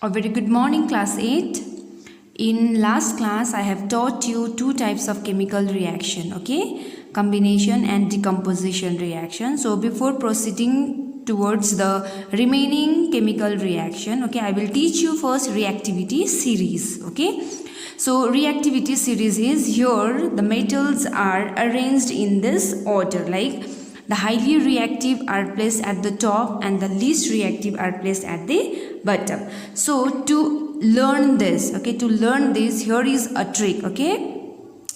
A very good morning, class 8. In last class I have taught you two types of chemical reaction, okay, combination and decomposition reaction. So before proceeding towards the remaining chemical reaction, okay, I will teach you first reactivity series. Okay, so reactivity series is here the metals are arranged in this order, like the highly reactive are placed at the top and the least reactive are placed at the bottom. So to learn this, okay, here is a trick. Okay,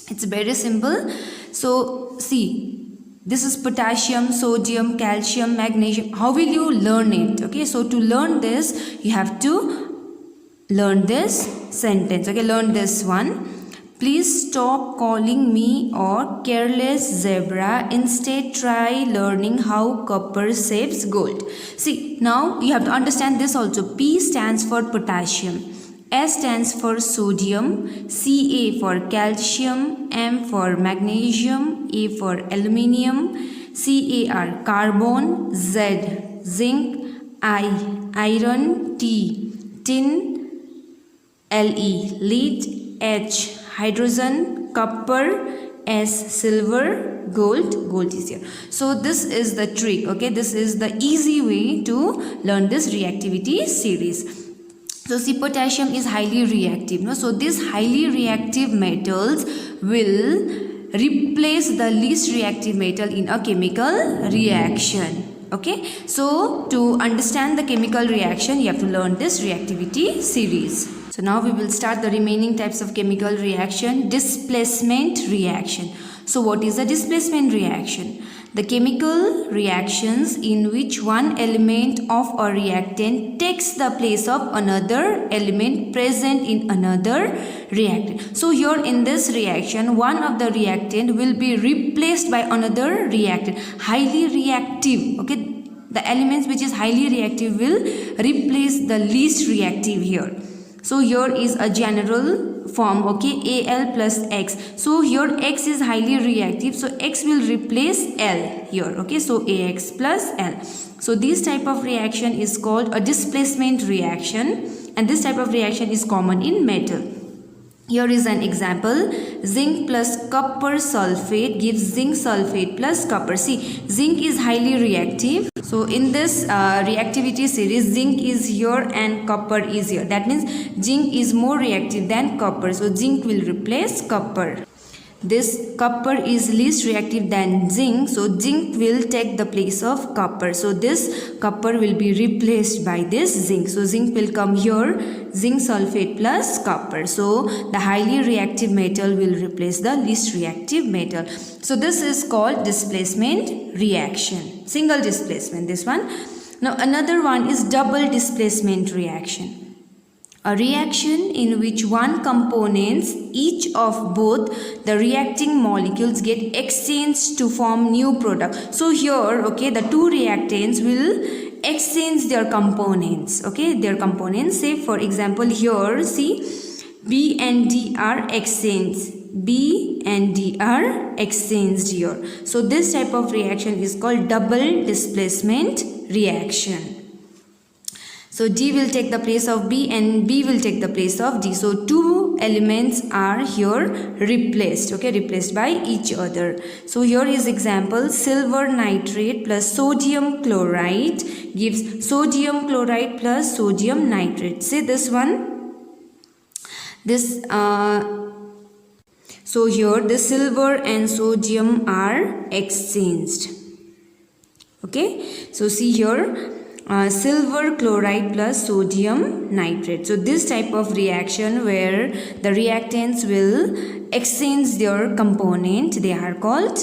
it's very simple. So see, this is potassium, sodium, calcium, magnesium. How will you learn it? Okay, so to learn this you have to learn this sentence. Okay, learn this one. Please stop calling me a careless zebra. Instead, try learning how copper shapes gold. See, now you have to understand this also. P stands for potassium, S stands for sodium, Ca for calcium, M for magnesium, A for aluminium, Car carbon, Z zinc, I iron, T tin, Le lead, H hydrogen, copper, S silver, gold is here. So this is the trick. Okay, this is the easy way to learn this reactivity series. So see, potassium is highly reactive, no? So these highly reactive metals will replace the least reactive metal in a chemical reaction. Okay, so to understand the chemical reaction you have to learn this reactivity series. So now we will start the remaining types of chemical reaction. Displacement reaction. So what is a displacement reaction? The chemical reactions in which one element of a reactant takes the place of another element present in another reactant. So here in this reaction, one of the reactant will be replaced by another reactant, highly reactive. Okay, the elements which is highly reactive will replace the least reactive here. So here is a general form, okay, Al plus X. So here X is highly reactive, so X will replace L here, okay, so Ax plus L. So this type of reaction is called a displacement reaction, and this type of reaction is common in metal. Here is an example. Zinc plus copper sulfate gives zinc sulfate plus copper. See, zinc is highly reactive. So in this reactivity series, zinc is here and copper is here. That means zinc is more reactive than copper. So zinc will replace copper. This copper is least reactive than zinc, so zinc will take the place of copper. So this copper will be replaced by this zinc. So zinc will come here, zinc sulfate plus copper. So the highly reactive metal will replace the least reactive metal. So this is called displacement reaction. Single displacement, this one. Now another one is double displacement reaction. A reaction in which one components each of both the reacting molecules get exchanged to form new product. So here, okay, the two reactants will exchange their components, okay, their components. Say for example here, see, B and D are exchanged. B and D are exchanged here. So this type of reaction is called double displacement reaction. So D will take the place of B and B will take the place of D. So two elements are here replaced, okay, replaced by each other. So here is example, silver nitrate plus sodium chloride gives sodium chloride plus sodium nitrate. See this one, this so here the silver and sodium are exchanged. Okay, so see here, silver chloride plus sodium nitrate. So this type of reaction where the reactants will exchange their component, they are called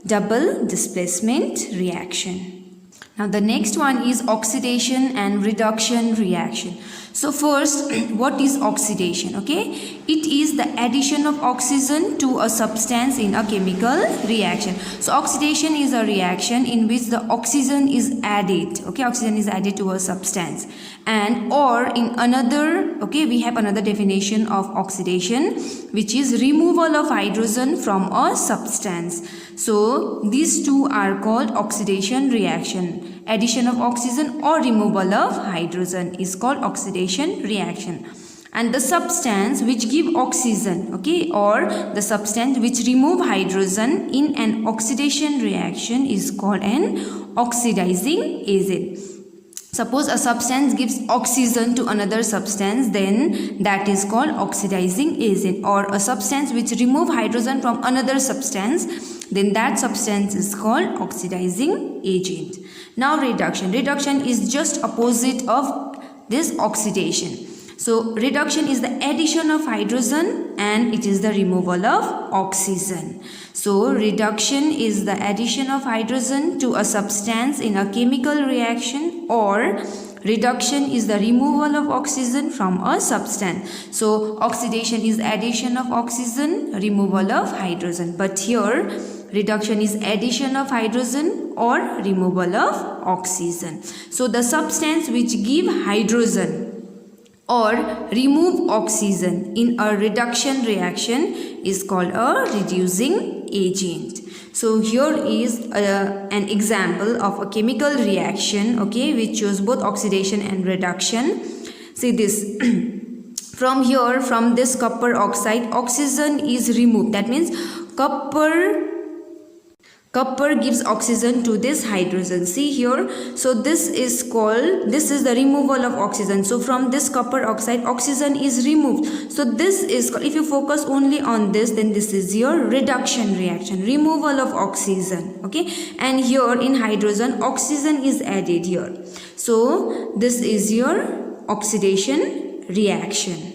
double displacement reaction. Now the next one is oxidation and reduction reaction. So first, what is oxidation? Okay, it is the addition of oxygen to a substance in a chemical reaction. So oxidation is a reaction in which the oxygen is added, okay, oxygen is added to a substance. And or in another, okay, we have another definition of oxidation, which is removal of hydrogen from a substance. So these two are called oxidation reaction. Addition of oxygen or removal of hydrogen is called oxidation reaction. And the substance which give oxygen, okay, or the substance which remove hydrogen in an oxidation reaction is called an oxidizing agent. Suppose a substance gives oxygen to another substance, then that is called oxidizing agent. Or a substance which remove hydrogen from another substance, then that substance is called oxidizing agent. Now reduction. Reduction is just opposite of this oxidation. So reduction is the addition of hydrogen and it is the removal of oxygen. So reduction is the addition of hydrogen to a substance in a chemical reaction, or reduction is the removal of oxygen from a substance. So oxidation is addition of oxygen, removal of hydrogen. But here reduction is addition of hydrogen or removal of oxygen. So the substance which give hydrogen or remove oxygen in a reduction reaction is called a reducing agent. So here is an example of a chemical reaction, okay, which shows both oxidation and reduction. See this. From here, from this copper oxide, oxygen is removed. That means copper gives oxygen to this hydrogen. See here. So this is the removal of oxygen. So from this copper oxide, oxygen is removed. So this is, if you focus only on this, then this is your reduction reaction, removal of oxygen. Okay. And here in hydrogen, oxygen is added here. So this is your oxidation reaction.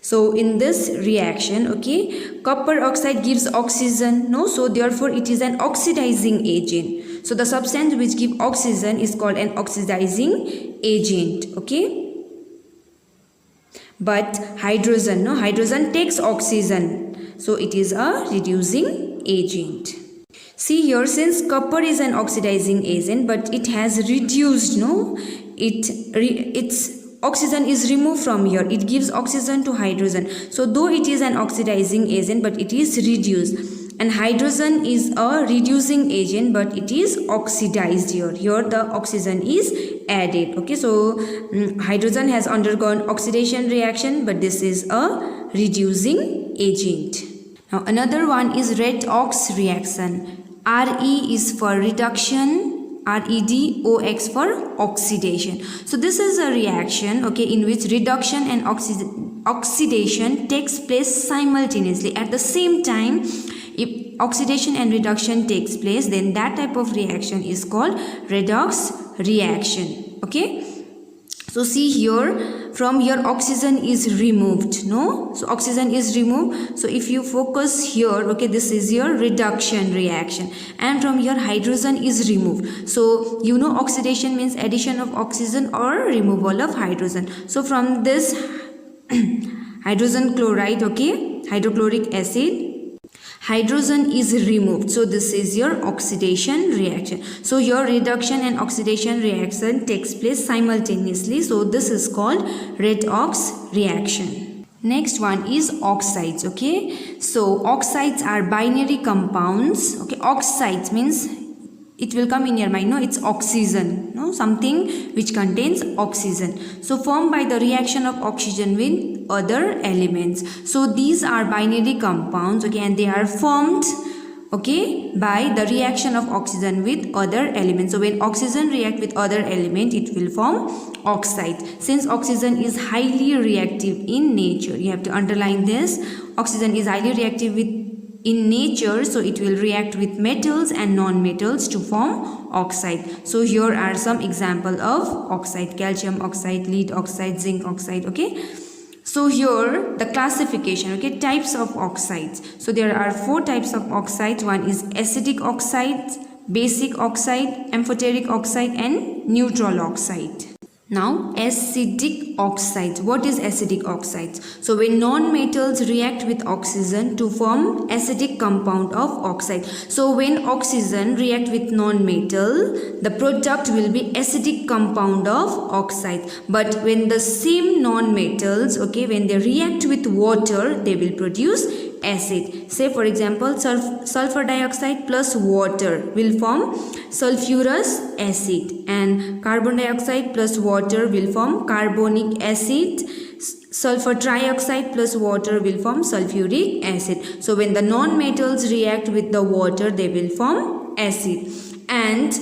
So in this reaction, okay, copper oxide gives oxygen, no, so therefore it is an oxidizing agent. So the substance which gives oxygen is called an oxidizing agent, okay. But hydrogen, no, hydrogen takes oxygen, so it is a reducing agent. See here, since copper is an oxidizing agent, but it has reduced, no, its oxygen is removed from here. It gives oxygen to hydrogen. So though it is an oxidizing agent, but it is reduced. And hydrogen is a reducing agent, but it is oxidized here. Here the oxygen is added. Okay, so hydrogen has undergone oxidation reaction, but this is a reducing agent. Now another one is redox reaction. Re is for reduction, Redox for oxidation. So this is a reaction, okay, in which reduction and oxidation takes place simultaneously. At the same time, if oxidation and reduction takes place, then that type of reaction is called redox reaction. Okay. So see here, from here oxygen is removed, no? So oxygen is removed. So if you focus here, okay, this is your reduction reaction. And from here hydrogen is removed. So you know oxidation means addition of oxygen or removal of hydrogen. So from this hydrogen chloride, okay, hydrochloric acid, hydrogen is removed. So this is your oxidation reaction. So your reduction and oxidation reaction takes place simultaneously. So this is called redox reaction. Next one is oxides. Okay, so oxides are binary compounds. Okay, oxides means it will come in your mind, no, it's oxygen, no, something which contains oxygen. So formed by the reaction of oxygen with other elements. So these are binary compounds, okay, and they are formed, okay, by the reaction of oxygen with other elements. So when oxygen react with other element, it will form oxide. Since oxygen is highly reactive in nature, you have to underline this, oxygen is highly reactive in nature, so it will react with metals and non-metals to form oxide. So here are some example of oxide: calcium oxide, lead oxide, zinc oxide. Okay, so here the classification, okay, types of oxides. So there are 4 types of oxides. One is acidic oxide, basic oxide, amphoteric oxide, and neutral oxide. Now acidic oxides. What is acidic oxides? So when non-metals react with oxygen to form acidic compound of oxide. So when oxygen react with non-metal, the product will be acidic compound of oxide. But when the same non-metals, okay, when they react with water, they will produce acid. Say for example, sulfur dioxide plus water will form sulfurous acid, and carbon dioxide plus water will form carbonic acid. Sulfur trioxide plus water will form sulfuric acid. So when the non-metals react with the water, they will form acid. And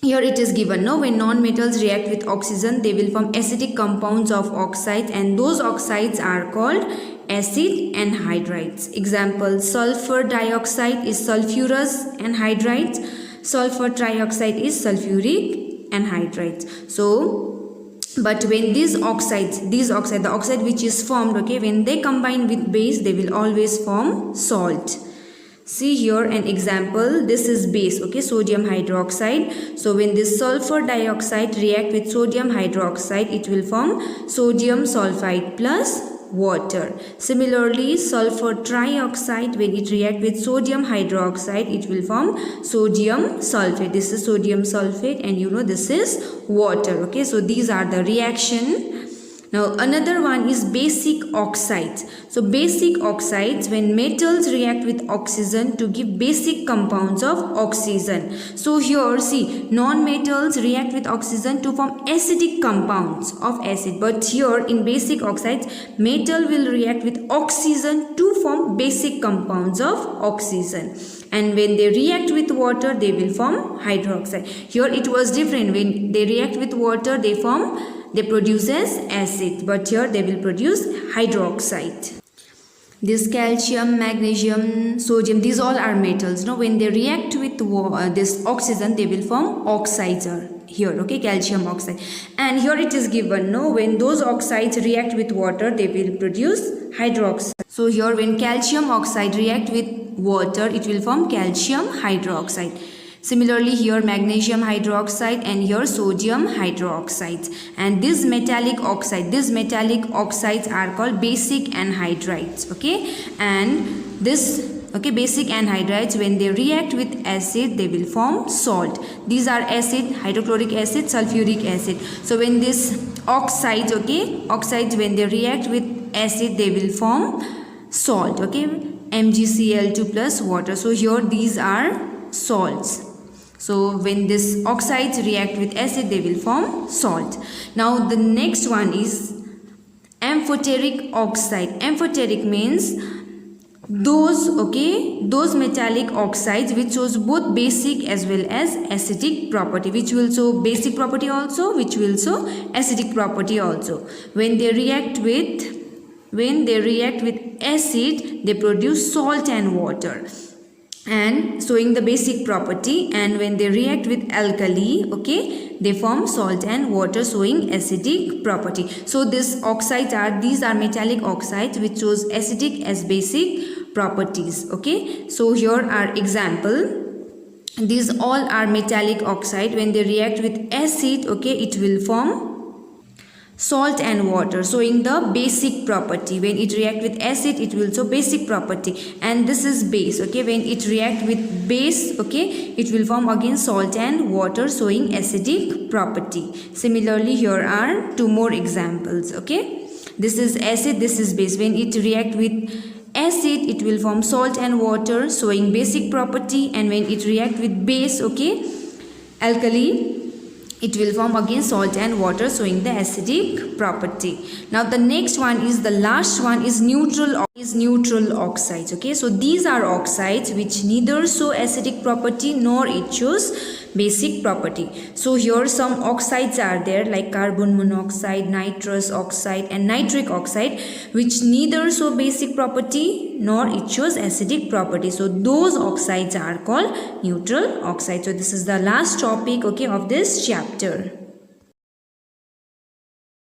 here it is given, no, when non-metals react with oxygen, they will form acidic compounds of oxides, and those oxides are called acid anhydrides. Example, sulfur dioxide is sulfurous anhydrides, sulfur trioxide is sulfuric anhydrides. So but when these oxides, the oxide which is formed, okay, when they combine with base, they will always form salt. See here an example, this is base, okay, sodium hydroxide. So when this sulfur dioxide react with sodium hydroxide, it will form sodium sulfide plus water. Similarly, sulfur trioxide, when it react with sodium hydroxide, it will form sodium sulfate. This is sodium sulfate, and you know this is water. Okay, so these are the reaction. Now another one is basic oxides. So basic oxides, when metals react with oxygen to give basic compounds of oxygen. So here see, non-metals react with oxygen to form acidic compounds of acid, but here in basic oxides, metal will react with oxygen to form basic compounds of oxygen, and when they react with water, they will form hydroxide. Here it was different. When they react with water, they produces acid, but here they will produce hydroxide. This calcium, magnesium, sodium, these all are metals. Now when they react with this oxygen, they will form oxides here, okay, calcium oxide. And here it is given, no, when those oxides react with water, they will produce hydroxide. So here when calcium oxide react with water, it will form calcium hydroxide. Similarly, here magnesium hydroxide, and here sodium hydroxide. And these metallic oxides are called basic anhydrides. Okay, and basic anhydrides, when they react with acid, they will form salt. These are acid, hydrochloric acid, sulfuric acid. So when these oxides, when they react with acid, they will form salt. Okay, MgCl2 plus water. So here these are salts. So when these oxides react with acid, they will form salt. Now the next one is amphoteric oxide. Amphoteric means those metallic oxides which shows both basic as well as acidic property, which will show basic property also, which will show acidic property also. When they react with acid, they produce salt and water, and showing the basic property. And when they react with alkali, they form salt and water, showing acidic property. So these are metallic oxides which shows acidic as basic properties. Okay, so here are example. These all are metallic oxide. When they react with acid, it will form salt and water, showing the basic property. When it react with acid, it will show basic property. And this is base. When it react with base, it will form again salt and water, showing acidic property. Similarly, here are two more examples. This is acid, this is base. When it react with acid, it will form salt and water, showing basic property. And when it react with base, alkali, it will form again salt and water, showing the acidic property. Now the next one is, the last one is neutral oxides. So these are oxides which neither show acidic property nor it shows basic property. So here some oxides are there, like carbon monoxide, nitrous oxide, and nitric oxide, which neither show basic property nor it shows acidic property. So those oxides are called neutral oxides. So this is the last topic of this chapter.